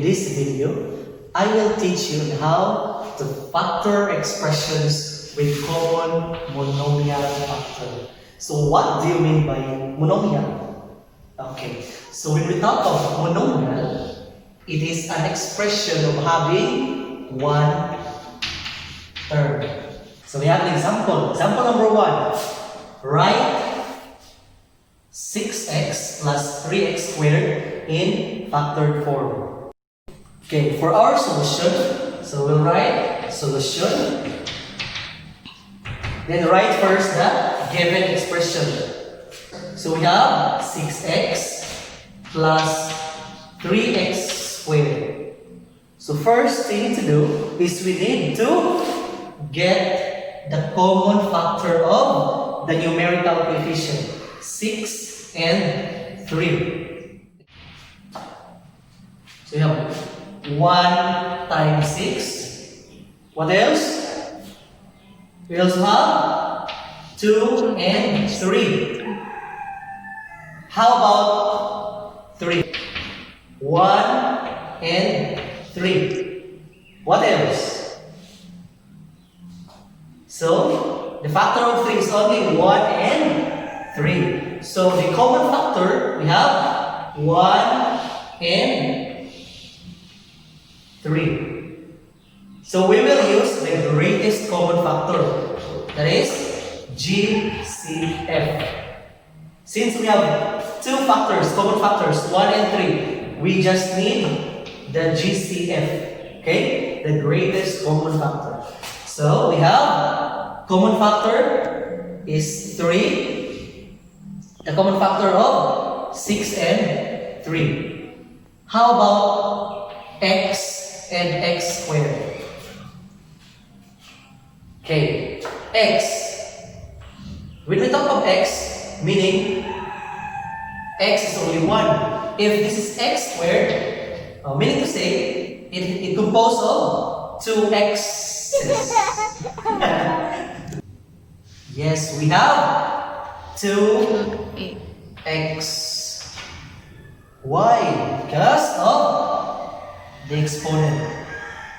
In this video, I will teach you how to factor expressions with common monomial factor. So what do you mean by monomial? Okay, so when we talk of monomial, it is an expression of having one term. So we have an example. Example number 1. Write 6x plus 3x squared in factored form. Okay, for our solution, so we'll write solution. Then write first the given expression. So we have 6x plus 3x squared. So first thing to do is we need to get the common factor of the numerical coefficient, 6 and 3. So you have 1 times 6. What else? We also have 2 and 3. How about 3? 1 and 3. What else? So, the factor of 3 is only 1 and 3. So, the common factor, we have 1 and 3. So, we will use the greatest common factor. That is GCF. Since we have two factors, common factors, 1 and 3, we just need the GCF. Okay? The greatest common factor. So, we have common factor is 3. The common factor of 6 and 3. How about x and x squared? Okay, x. When we talk of x, meaning x is only 1. If this is x squared, meaning to say, it composed of 2 x's. Yes, we have 2x. Why? Because of the exponent.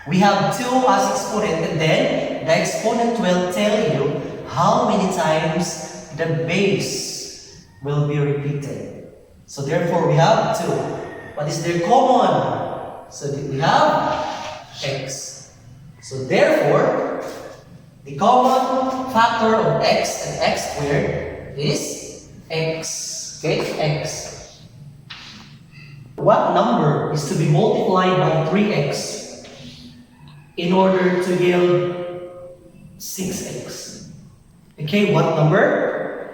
We have 2 as exponent, and then the exponent will tell you how many times the base will be repeated. So therefore we have 2. What is their common? So we have x. So therefore, the common factor of x and x squared is x. Okay, x. What number is to be multiplied by 3x in order to yield 6x? Okay, what number?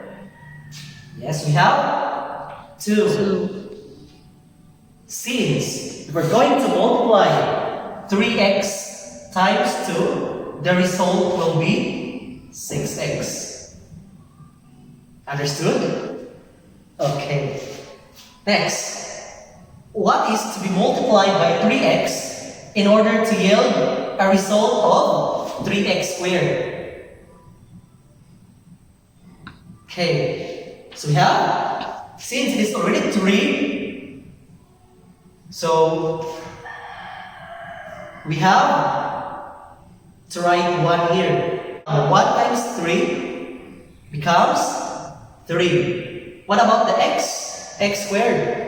Yes, we have 2. Since we're going to multiply 3x times 2, the result will be 6x. Understood? Okay. Next, what is to be multiplied by 3x in order to yield a result of 3x squared? Okay, so we have, since it is already 3, so we have to write 1 here. 1 times 3 becomes 3. What about the x? X squared.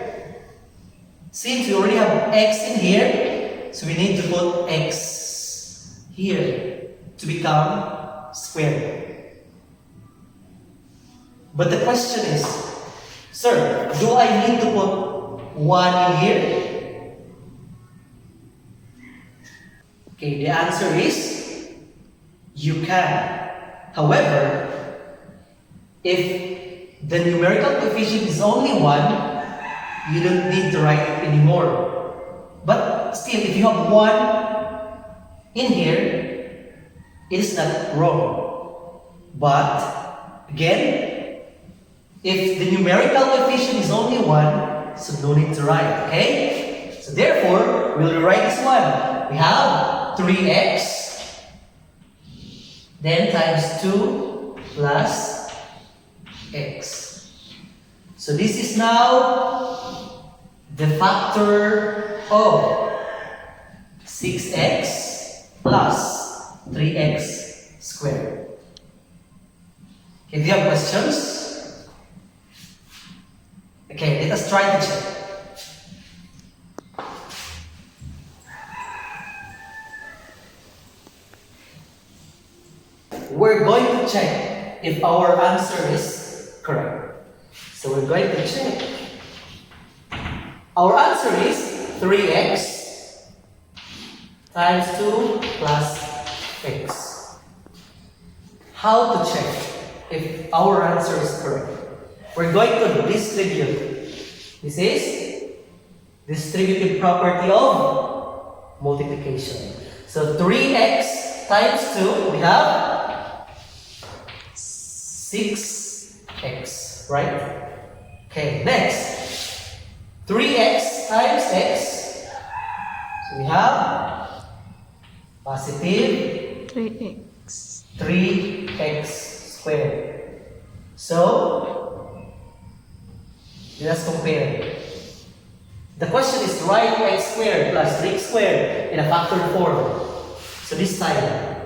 Since we already have x in here, so we need to put x here to become squared. But the question is, sir, do I need to put 1 in here? Okay, the answer is you can. However, if the numerical coefficient is only 1, you don't need to write it anymore. But still, if you have 1 in here, it is not wrong. But again, if the numerical coefficient is only 1, so no need to write, okay? So therefore, we'll rewrite this one. We have 3x, then times 2 plus x. So this is now the factor of 6x plus 3x squared. Okay, do you have questions? Okay, let us try to check. We're going to check if our answer is correct. So we're going to check. Our answer is 3x times 2 plus x. How to check if our answer is correct? We're going to distribute. This is distributive property of multiplication. So 3x times 2, we have 6x, right? Okay, next, 3x times x, so we have positive 3x squared. So, let us compare. The question is write x squared plus 3x squared in a factored form. So this time,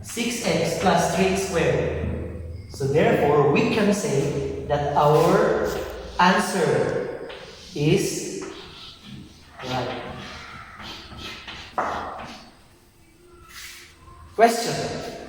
6x plus 3x squared. So therefore, we can say that our answer is right. Question.